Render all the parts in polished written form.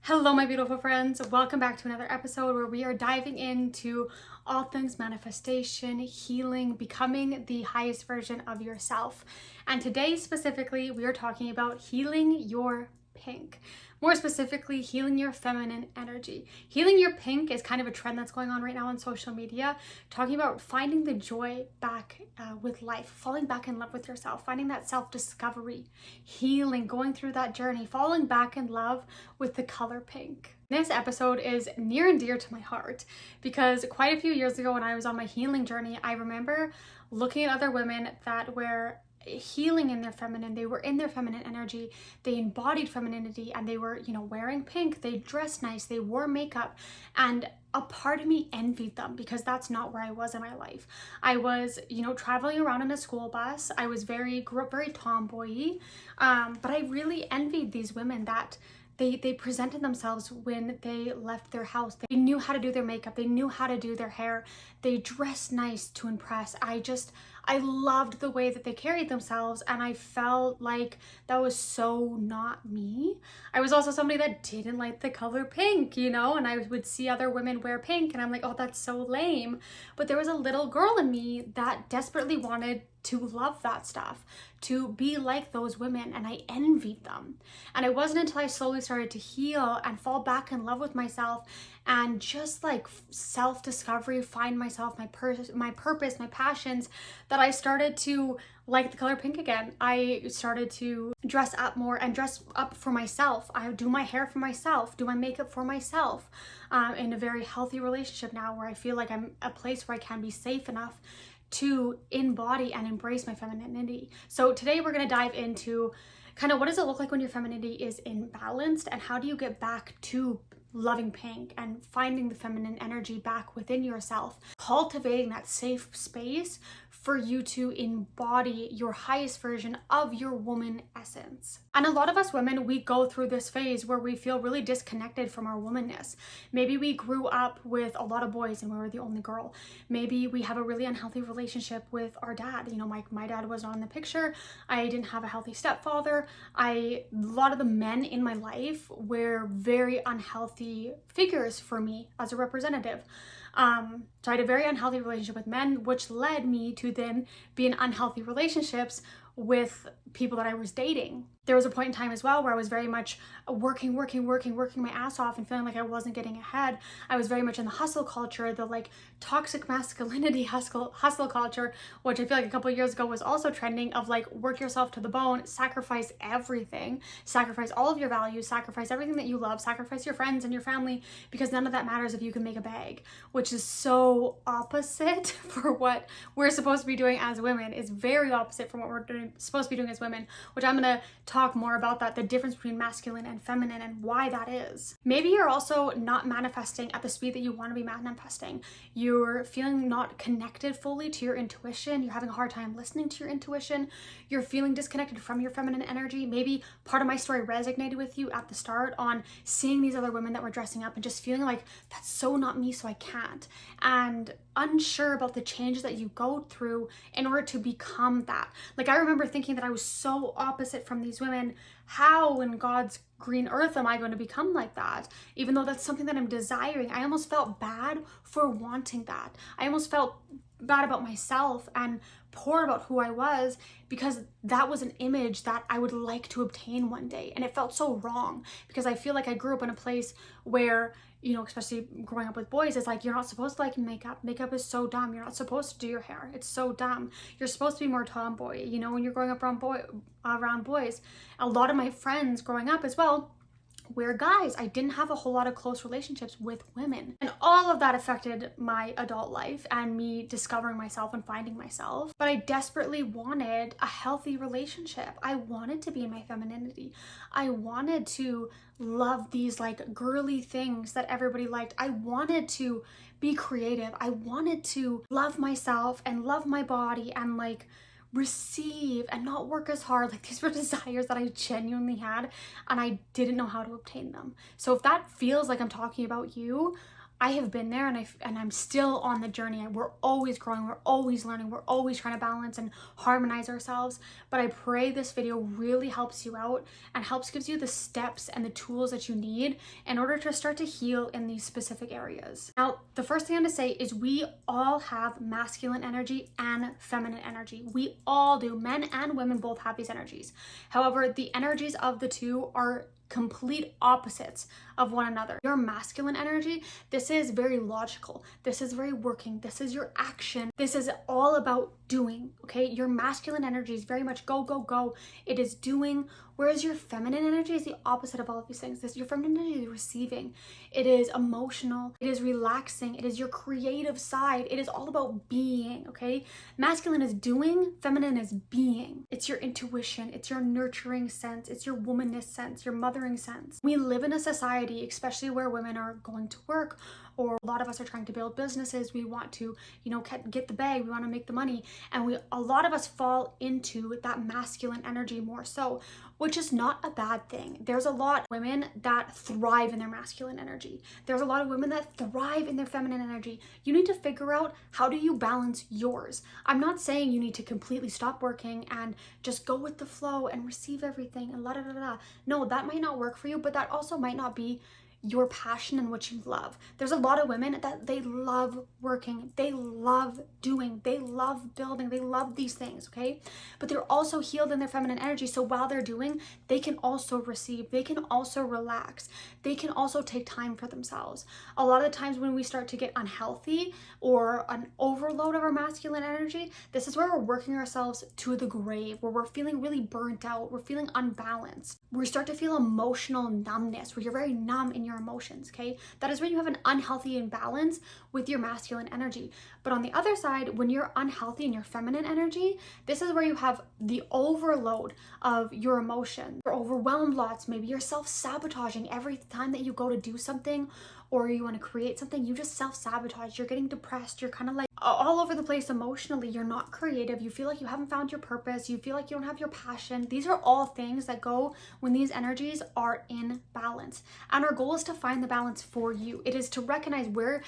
Hello, my beautiful friends. Welcome back to another episode where we are diving into all things manifestation, healing, becoming the highest version of yourself. And today, specifically, we are talking about healing your pink. More specifically, healing your feminine energy. Healing your pink is kind of a trend that's going on right now on social media, talking about finding the joy back with life, falling back in love with yourself, finding that self-discovery, healing, going through that journey, falling back in love with the color pink. This episode is near and dear to my heart because quite a few years ago when I was on my healing journey, I remember looking at other women that were healing in their feminine. They were in their feminine energy, they embodied femininity, and they were, wearing pink, they dressed nice, they wore makeup, and a part of me envied them because that's not where I was in my life. I was, traveling around in a school bus. I was grew up very tomboy-y, but I really envied these women that they presented themselves when they left their house. They knew how to do their makeup. They knew how to do their hair. They dressed nice to impress. I loved the way that they carried themselves, and I felt like that was so not me. I was also somebody that didn't like the color pink, and I would see other women wear pink and I'm like, oh, that's so lame. But there was a little girl in me that desperately wanted to love that stuff, to be like those women, and I envied them. And it wasn't until I slowly started to heal and fall back in love with myself and just like self-discovery, find myself, my purpose, my passions, that I started to like the color pink again. I started to dress up more and dress up for myself. I do my hair for myself, do my makeup for myself, in a very healthy relationship now where I feel like I'm a place where I can be safe enough to embody and embrace my femininity. So today we're going to dive into kind of what does it look like when your femininity is imbalanced, and how do you get back to loving pink and finding the feminine energy back within yourself, cultivating that safe space for you to embody your highest version of your woman essence. And a lot of us women, we go through this phase where we feel really disconnected from our womanness. Maybe we grew up with a lot of boys and we were the only girl. Maybe we have a really unhealthy relationship with our dad. My dad was not in the picture. I didn't have a healthy stepfather. A lot of the men in my life were very unhealthy figures for me as a representative. So I had a very unhealthy relationship with men, which led me to then be in unhealthy relationships with people that I was dating. There was a point in time as well where I was very much working my ass off and feeling like I wasn't getting ahead. I was very much in the hustle culture, the like toxic masculinity hustle culture, which I feel like a couple of years ago was also trending, of like work yourself to the bone, sacrifice everything, sacrifice all of your values, sacrifice everything that you love, sacrifice your friends and your family, because none of that matters if you can make a bag, which is so opposite for what we're supposed to be doing as women. Is very opposite from what we're supposed to be doing as women, which I'm gonna talk more about that, the difference between masculine and feminine and why that is. Maybe you're also not manifesting at the speed that you want to be manifesting. You're feeling not connected fully to your intuition. You're having a hard time listening to your intuition. You're feeling disconnected from your feminine energy. Maybe part of my story resonated with you at the start on seeing these other women that were dressing up and just feeling like that's so not me, so I can't, and unsure about the changes that you go through in order to become that. Like, I remember thinking that I was so opposite from these women. How in God's green earth am I going to become like that? Even though that's something that I'm desiring. I almost felt bad for wanting that. I almost felt bad about myself and poor about who I was, because that was an image that I would like to obtain one day. And it felt so wrong because I feel like I grew up in a place where, especially growing up with boys, it's like, you're not supposed to like makeup. Makeup is so dumb. You're not supposed to do your hair. It's so dumb. You're supposed to be more tomboy, when you're growing up around boys. A lot of my friends growing up as well, we're guys. I didn't have a whole lot of close relationships with women. And all of that affected my adult life and me discovering myself and finding myself. But I desperately wanted a healthy relationship. I wanted to be in my femininity. I wanted to love these like girly things that everybody liked. I wanted to be creative. I wanted to love myself and love my body and like receive and not work as hard. Like, these were desires that I genuinely had and I didn't know how to obtain them. So if that feels like I'm talking about you, I have been there, and I'm still on the journey. We're always growing, we're always learning, we're always trying to balance and harmonize ourselves. But I pray this video really helps you out and gives you the steps and the tools that you need in order to start to heal in these specific areas. Now, the first thing I'm gonna say is we all have masculine energy and feminine energy. We all do. Men and women both have these energies. However, the energies of the two are complete opposites of one another. Your masculine energy, this is very logical. This is very working. This is your action. This is all about doing, okay? Your masculine energy is very much go, go, go. It is doing, whereas your feminine energy is the opposite of all of these things. Your feminine energy is receiving. It is emotional. It is relaxing. It is your creative side. It is all about being, okay? Masculine is doing, feminine is being. It's your intuition. It's your nurturing sense. It's your womanness sense, your mothering sense. We live in a society, especially where women are going to work, or a lot of us are trying to build businesses. We want to, get the bag, we want to make the money. And a lot of us fall into that masculine energy more so, which is not a bad thing. There's a lot of women that thrive in their masculine energy. There's a lot of women that thrive in their feminine energy. You need to figure out, how do you balance yours? I'm not saying you need to completely stop working and just go with the flow and receive everything and la da da da. No, that might not work for you, but that also might not be your passion and what you love. There's a lot of women that they love working, they love doing, they love building, they love these things, okay? But they're also healed in their feminine energy. So while they're doing, they can also receive, they can also relax, they can also take time for themselves. A lot of the times when we start to get unhealthy or an overload of our masculine energy, this is where we're working ourselves to the grave, where we're feeling really burnt out, we're feeling unbalanced. We start to feel emotional numbness, where you're very numb in your emotions, okay? That is when you have an unhealthy imbalance with your masculine energy. But on the other side, when you're unhealthy in your feminine energy, this is where you have the overload of your emotions. You're overwhelmed lots, maybe you're self-sabotaging every time that you go to do something or you want to create something, you just self-sabotage. You're getting depressed, you're kind of like all over the place emotionally, you're not creative, you feel like you haven't found your purpose, you feel like you don't have your passion. These are all things that go when these energies are in balance. And our goal is to find the balance for you. It is to recognize where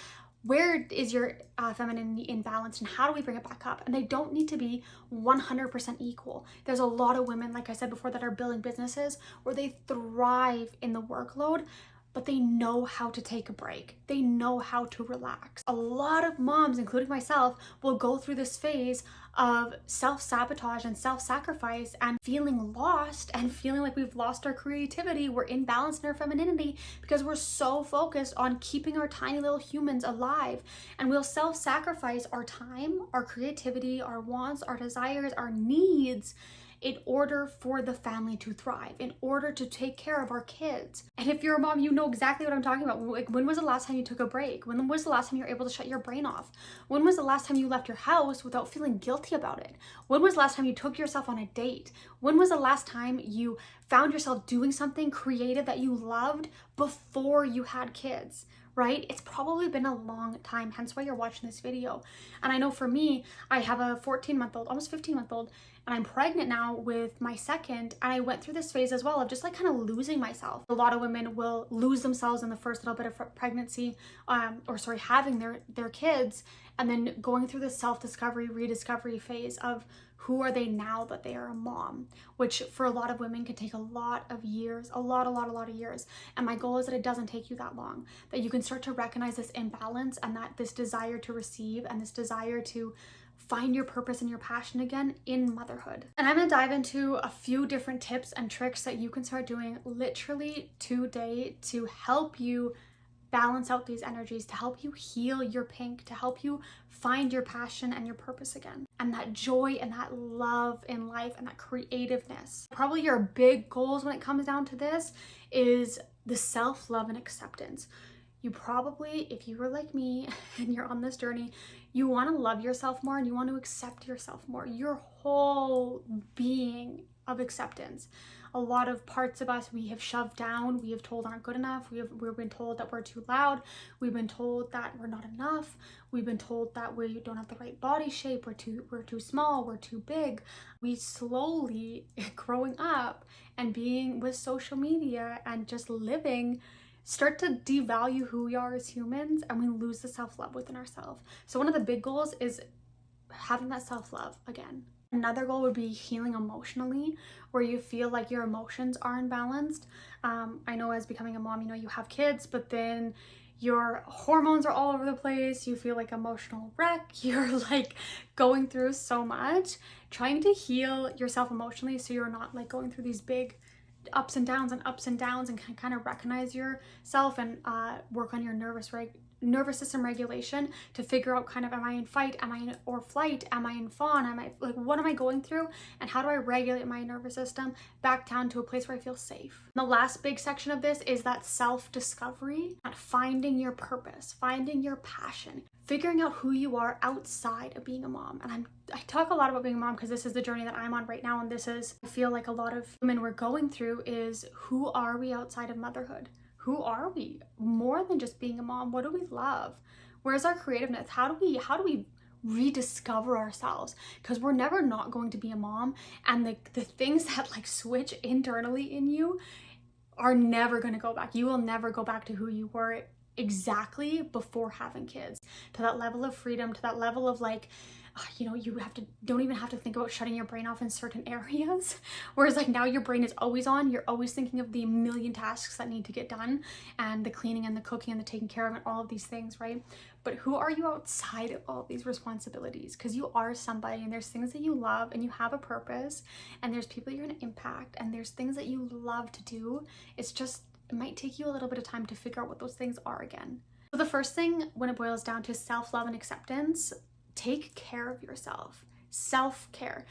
is your feminine in balance and how do we bring it back up? And they don't need to be 100% equal. There's a lot of women, like I said before, that are building businesses where they thrive in the workload, but they know how to take a break. They know how to relax. A lot of moms, including myself, will go through this phase of self-sabotage and self-sacrifice and feeling lost and feeling like we've lost our creativity. We're imbalanced in our femininity because we're so focused on keeping our tiny little humans alive. And we'll self-sacrifice our time, our creativity, our wants, our desires, our needs in order for the family to thrive, in order to take care of our kids. And if you're a mom, you know exactly what I'm talking about. Like, when was the last time you took a break? When was the last time you were able to shut your brain off? When was the last time you left your house without feeling guilty about it? When was the last time you took yourself on a date? When was the last time you found yourself doing something creative that you loved before you had kids? Right? It's probably been a long time, hence why you're watching this video. And I know for me, I have a 14-month-old, almost 15-month-old, and I'm pregnant now with my second, and I went through this phase as well of just like kind of losing myself. A lot of women will lose themselves in the first little bit of pregnancy, having their kids, and then going through this self-discovery, rediscovery phase of who are they now that they are a mom, which for a lot of women can take a lot of years, a lot of years. And my goal is that it doesn't take you that long, that you can start to recognize this imbalance and that this desire to receive and this desire to find your purpose and your passion again in motherhood. And I'm gonna dive into a few different tips and tricks that you can start doing literally today to help you balance out these energies, to help you heal your pink, to help you find your passion and your purpose again, and that joy and that love in life and that creativeness. Probably your big goals when it comes down to this is the self-love and acceptance. You probably, if you were like me and you're on this journey, you want to love yourself more and you want to accept yourself more, your whole being of acceptance. A lot of parts of us we have shoved down, we have told aren't good enough, we've been told that we're too loud, we've been told that we're not enough, we've been told that we don't have the right body shape, we're too small, we're too big. We slowly growing up and being with social media and just living start to devalue who we are as humans, and we lose the self-love within ourselves. So one of the big goals is having that self-love again. Another goal would be healing emotionally, where you feel like your emotions are imbalanced. I know as becoming a mom, you know, you have kids, but then your hormones are all over the place. You feel like emotional wreck. You're like going through so much. Trying to heal yourself emotionally so you're not like going through these big ups and downs and can kind of recognize yourself and work on your nervous system regulation to figure out kind of, am I in fight, am I in or flight, am I in fawn, am I like, what am I going through, and how do I regulate my nervous system back down to a place where I feel safe. And the last big section of this is that self-discovery, and finding your purpose, finding your passion, figuring out who you are outside of being a mom. And I talk a lot about being a mom because this is the journey that I'm on right now, and this is, I feel like a lot of women we're going through is, who are we outside of motherhood? Who are we? More than just being a mom, what do we love? Where's our creativeness? How do we rediscover ourselves? Because we're never not going to be a mom, and the things that like switch internally in you are never going to go back. You will never go back to who you were exactly before having kids, to that level of freedom, to that level of like, you know, you don't even have to think about shutting your brain off in certain areas. Whereas like now your brain is always on, you're always thinking of the million tasks that need to get done, and the cleaning and the cooking and the taking care of and all of these things, right? But who are you outside of all of these responsibilities? Because you are somebody, and there's things that you love, and you have a purpose, and there's people you're going to impact, and there's things that you love to do. It's just, it might take you a little bit of time to figure out what those things are again. So the first thing, when it boils down to self-love and acceptance, take care of yourself. Self-care.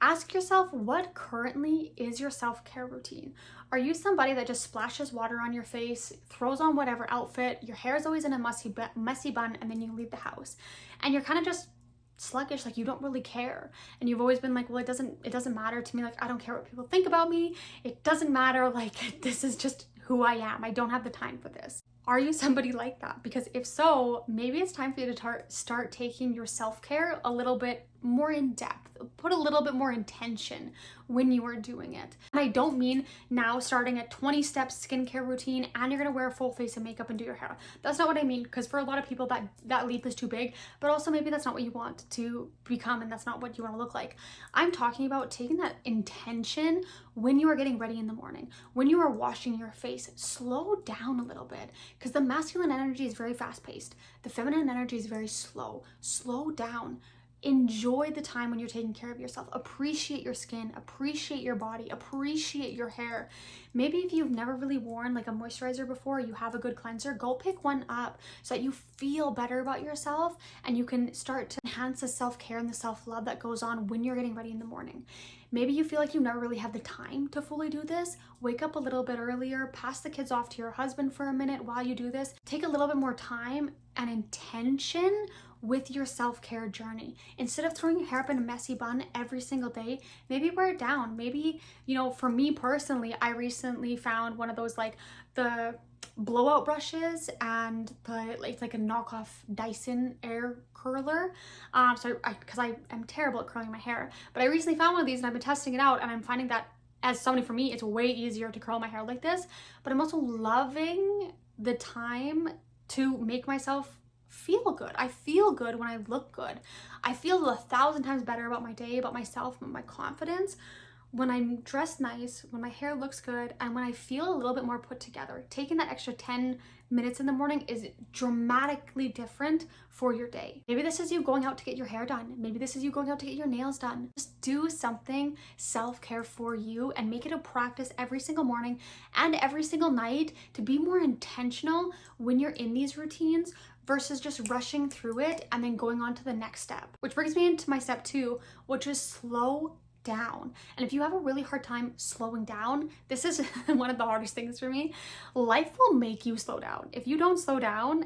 Ask yourself, what currently is your self-care routine? Are you somebody that just splashes water on your face, throws on whatever outfit, your hair is always in a messy bun, and then you leave the house, and you're kind of just sluggish, like you don't really care, and you've always been like, well, it doesn't matter to me, like I don't care what people think about me, it doesn't matter, like this is just who I am, I don't have the time for this. Are you somebody like that? Because if so, maybe it's time for you to start taking your self-care a little bit more in depth, put a little bit more intention when you are doing it. And I don't mean now starting a 20-step skincare routine and you're gonna wear a full face of makeup and do your hair. That's not what I mean, because for a lot of people that leap is too big, but also maybe that's not what you want to become, and that's not what you want to look like. I'm talking about taking that intention when you are getting ready in the morning, when you are washing your face. Slow down a little bit, because the masculine energy is very fast-paced. The feminine energy is very slow. Slow down. Enjoy the time when you're taking care of yourself. Appreciate your skin, appreciate your body, appreciate your hair. Maybe if you've never really worn like a moisturizer before, you have a good cleanser, go pick one up so that you feel better about yourself, and you can start to enhance the self-care and the self-love that goes on when you're getting ready in the morning. Maybe you feel like you never really have the time to fully do this. Wake up a little bit earlier, pass the kids off to your husband for a minute while you do this. Take a little bit more time and intention with your self-care journey. Instead of throwing your hair up in a messy bun every single day, maybe wear it down. Maybe, you know, for me personally, I recently found one of those like the blowout brushes, and it's like a knockoff Dyson air curler. Because I am terrible at curling my hair, but I recently found one of these and I've been testing it out, and I'm finding that as somebody, for me, it's way easier to curl my hair like this. But I'm also loving the time to make myself feel good. I feel good when I look good. I feel 1,000 times better about my day, about myself, about my confidence when I'm dressed nice, when my hair looks good, and when I feel a little bit more put together. Taking that extra 10 minutes in the morning is dramatically different for your day. Maybe this is you going out to get your hair done. Maybe this is you going out to get your nails done. Just do something self-care for you and make it a practice every single morning and every single night to be more intentional when you're in these routines versus just rushing through it and then going on to the next step. Which brings me into my step 2, which is slow down. And if you have a really hard time slowing down, this is one of the hardest things for me. Life will make you slow down. If you don't slow down,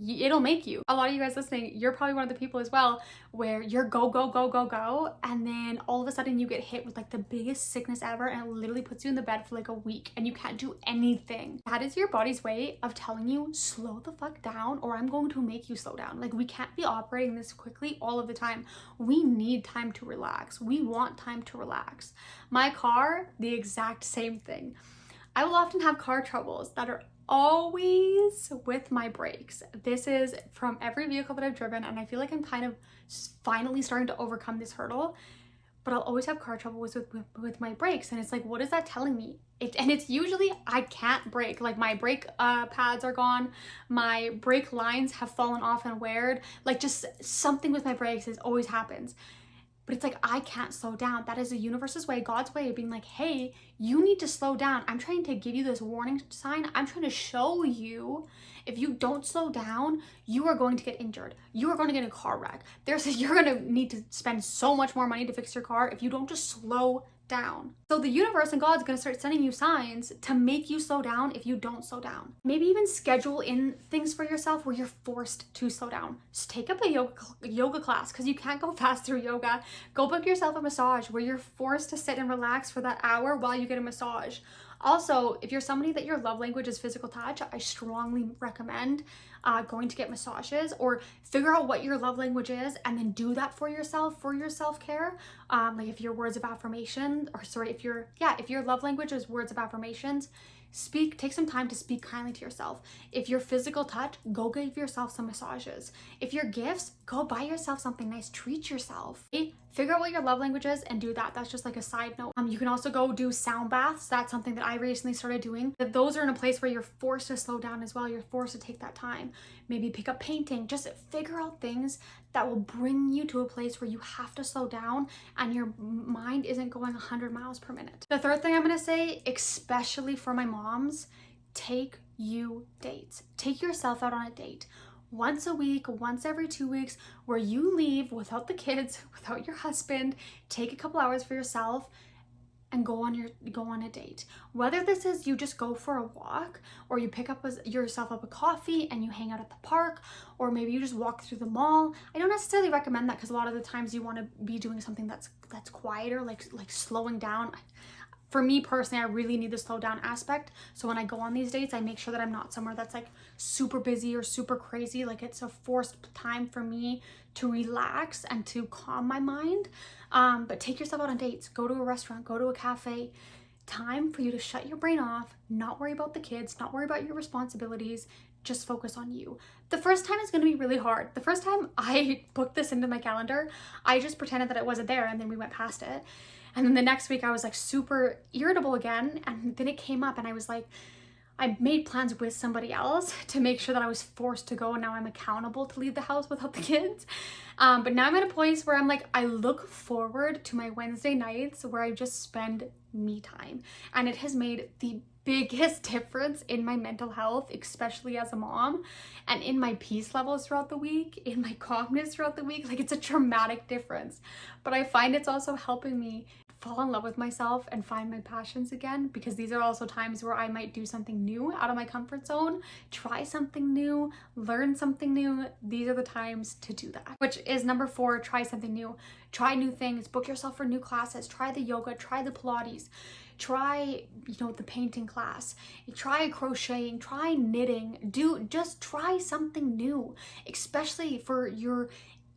it'll make you. A lot of you guys listening, you're probably one of the people as well where you're go, go, go, go, go, and then all of a sudden you get hit with like the biggest sickness ever, and it literally puts you in the bed for like a week and you can't do anything. That is your body's way of telling you, slow the fuck down, or I'm going to make you slow down. Like, we can't be operating this quickly all of the time. We need time to relax. We want time to relax. My car, the exact same thing. I will often have car troubles that are always with my brakes. This is from every vehicle that I've driven, and I feel like I'm kind of finally starting to overcome this hurdle, but I'll always have car trouble with my brakes. And it's like, what is that telling me? And it's usually I can't brake. Like my brake pads are gone, my brake lines have fallen off and weared, like just something with my brakes always happens. But it's like, I can't slow down. That is the universe's way, God's way of being like, hey, you need to slow down. I'm trying to give you this warning sign. I'm trying to show you, if you don't slow down, you are going to get injured. You are going to get in a car wreck. You're going to need to spend so much more money to fix your car if you don't just slow down. So the universe and God's going to start sending you signs to make you slow down if you don't slow down. Maybe even schedule in things for yourself where you're forced to slow down. Just take up a yoga class, because you can't go fast through yoga. Go book yourself a massage where you're forced to sit and relax for that hour while you get a massage. Also, if you're somebody that your love language is physical touch, I strongly recommend going to get massages, or figure out what your love language is and then do that for yourself, for your self-care. Like if your words of affirmation, if your love language is words of affirmations, take some time to speak kindly to yourself. If you're physical touch, go give yourself some massages. If you're gifts, go buy yourself something nice, treat yourself. Figure out what your love language is and do that. That's just like a side note. You can also go do sound baths. That's something that I recently started doing. Those are in a place where you're forced to slow down as well. You're forced to take that time. Maybe pick up painting. Just figure out things that will bring you to a place where you have to slow down and your mind isn't going 100 miles per minute. The third thing I'm gonna say, especially for my moms, take you dates. Take yourself out on a date. Once a week, once every 2 weeks, where you leave without the kids, without your husband, take a couple hours for yourself and go on a date. Whether this is you just go for a walk, or you pick up yourself up a coffee and you hang out at the park, or maybe you just walk through the mall. I don't necessarily recommend that, because a lot of the times you want to be doing something that's quieter, like slowing down. For me personally, I really need the slow down aspect. So when I go on these dates, I make sure that I'm not somewhere that's like super busy or super crazy. Like it's a forced time for me to relax and to calm my mind. But take yourself out on dates. Go to a restaurant, go to a cafe. Time for you to shut your brain off, not worry about the kids, not worry about your responsibilities. Just focus on you. The first time is going to be really hard. The first time I booked this into my calendar, I just pretended that it wasn't there, and then we went past it. And then the next week I was like super irritable again, and then it came up and I was like, I made plans with somebody else to make sure that I was forced to go, and now I'm accountable to leave the house without the kids. But now I'm at a place where I'm like, I look forward to my Wednesday nights where I just spend me time. And it has made the biggest difference in my mental health, especially as a mom, and in my peace levels throughout the week, in my calmness throughout the week. Like, it's a dramatic difference. But I find it's also helping me fall in love with myself and find my passions again, because these are also times where I might do something new out of my comfort zone, try something new, learn something new. These are the times to do that. Which is number 4, try something new. Try new things, book yourself for new classes, try the yoga, try the Pilates, try, the painting class, try crocheting, try knitting, just try something new, especially for your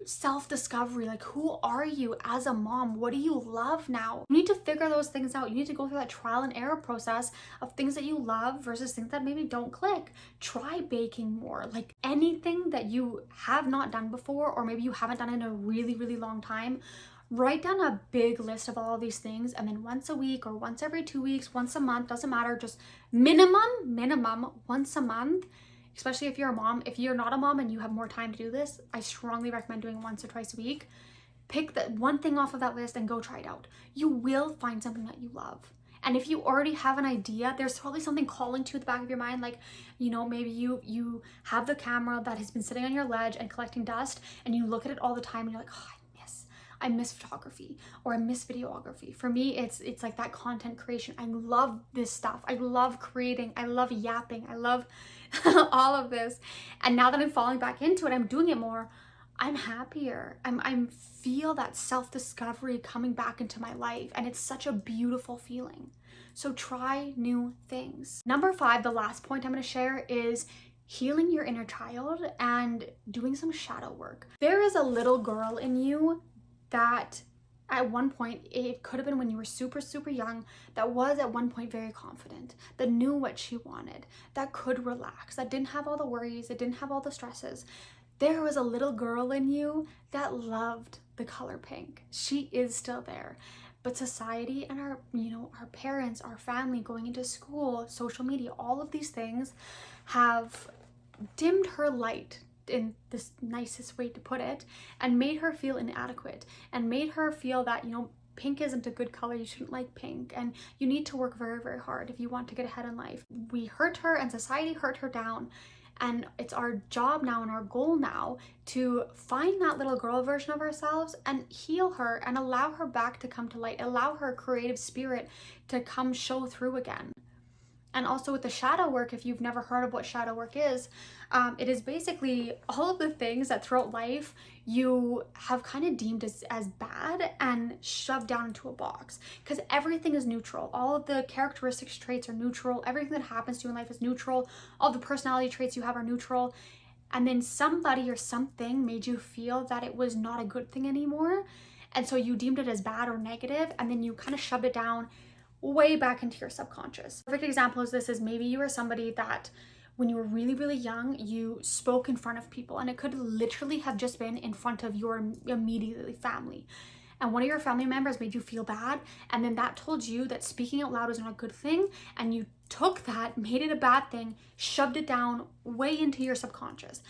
self-discovery. Like, who are you as a mom? What do you love now? You need to figure those things out. You need to go through that trial and error process of things that you love versus things that maybe don't click. Try baking more. Like, anything that you have not done before, or maybe you haven't done in a really, really long time, write down a big list of all of these things, and then once a week or once every 2 weeks, once a month, doesn't matter, just minimum once a month. Especially if you're a mom. If you're not a mom and you have more time to do this, I strongly recommend doing once or twice a week. Pick that one thing off of that list and go try it out. You will find something that you love. And if you already have an idea, there's probably something calling to you at the back of your mind. Like, maybe you have the camera that has been sitting on your ledge and collecting dust, and you look at it all the time and you're like, oh, I miss photography, or I miss videography. For me, it's like that content creation. I love this stuff. I love creating. I love yapping. I love all of this. And now that I'm falling back into it, I'm doing it more. I'm happier. I'm feel that self-discovery coming back into my life, and it's such a beautiful feeling. So try new things. Number 5, the last point I'm going to share, is healing your inner child and doing some shadow work. There is a little girl in you that at one point, it could have been when you were super, super young, that was at one point very confident, that knew what she wanted, that could relax, that didn't have all the worries, that didn't have all the stresses. There was a little girl in you that loved the color pink. She is still there. But society and our, our parents, our family, going into school, social media, all of these things have dimmed her light, in this nicest way to put it, and made her feel inadequate, and made her feel that, pink isn't a good color, you shouldn't like pink, and you need to work very, very hard if you want to get ahead in life. We hurt her, and society hurt her down, and it's our job now and our goal now to find that little girl version of ourselves and heal her and allow her back to come to light, allow her creative spirit to come show through again. And also with the shadow work, if you've never heard of what shadow work is, it is basically all of the things that throughout life you have kind of deemed as bad and shoved down into a box. Because everything is neutral. All of the characteristics, traits are neutral. Everything that happens to you in life is neutral. All the personality traits you have are neutral. And then somebody or something made you feel that it was not a good thing anymore. And so you deemed it as bad or negative, and then you kind of shoved it down way back into your subconscious. Perfect example of this is maybe you were somebody that when you were really, really young, you spoke in front of people, and it could literally have just been in front of your immediate family. And one of your family members made you feel bad, and then that told you that speaking out loud is not a good thing, and you took that, made it a bad thing, shoved it down way into your subconscious.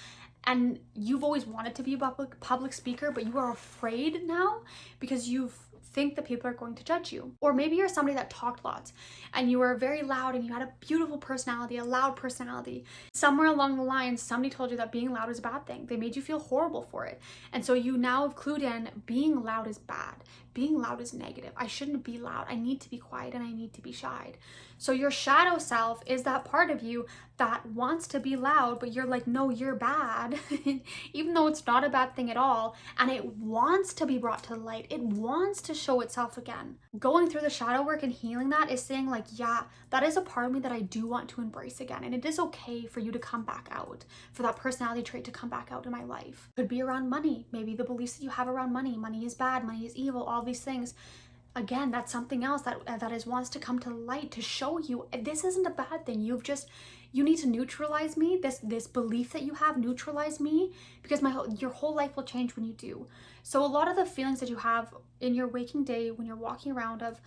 And you've always wanted to be a public speaker, but you are afraid now because you think that people are going to judge you. Or maybe you're somebody that talked lots and you were very loud and you had a beautiful personality, a loud personality. Somewhere along the line, somebody told you that being loud is a bad thing. They made you feel horrible for it. And so you now have clued in, being loud is bad. Being loud is negative. I shouldn't be loud. I need to be quiet and I need to be shy. So your shadow self is that part of you that wants to be loud, but you're like, no, you're bad, even though it's not a bad thing at all. And it wants to be brought to the light. It wants to show itself again. Going through the shadow work and healing that is saying like, yeah, that is a part of me that I do want to embrace again. And it is okay for you to come back out, for that personality trait to come back out in my life. Could be around money. Maybe the beliefs that you have around money. Money is bad, money is evil, all these things. Again, that's something else that wants to come to light to show you this isn't a bad thing. You need to neutralize me. This belief that you have, neutralize me, because your whole life will change when you do. So a lot of the feelings that you have in your waking day when you're walking around of,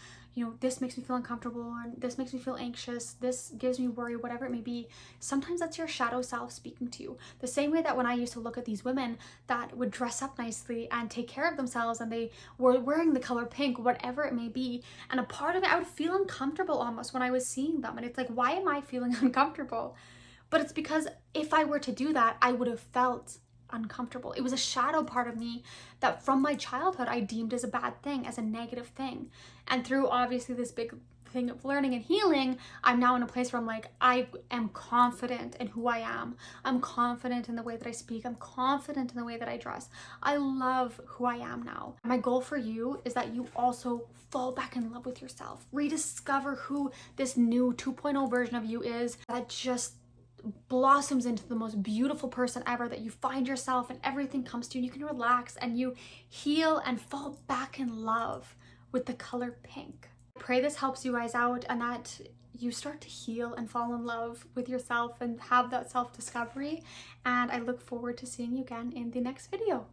this makes me feel uncomfortable, or this makes me feel anxious, this gives me worry, whatever it may be, sometimes that's your shadow self speaking to you. The same way that when I used to look at these women that would dress up nicely and take care of themselves and they were wearing the color pink, whatever it may be, and a part of it, I would feel uncomfortable almost when I was seeing them. And it's like, why am I feeling uncomfortable? But it's because if I were to do that, I would have felt uncomfortable. It was a shadow part of me that from my childhood I deemed as a bad thing, as a negative thing. And through obviously this big thing of learning and healing, I'm now in a place where I'm like, I am confident in who I am. I'm confident in the way that I speak. I'm confident in the way that I dress. I love who I am now. My goal for you is that you also fall back in love with yourself. Rediscover who this new 2.0 version of you is that just blossoms into the most beautiful person ever, that you find yourself and everything comes to you and you can relax and you heal and fall back in love with the color pink. I pray this helps you guys out and that you start to heal and fall in love with yourself and have that self-discovery, and I look forward to seeing you again in the next video.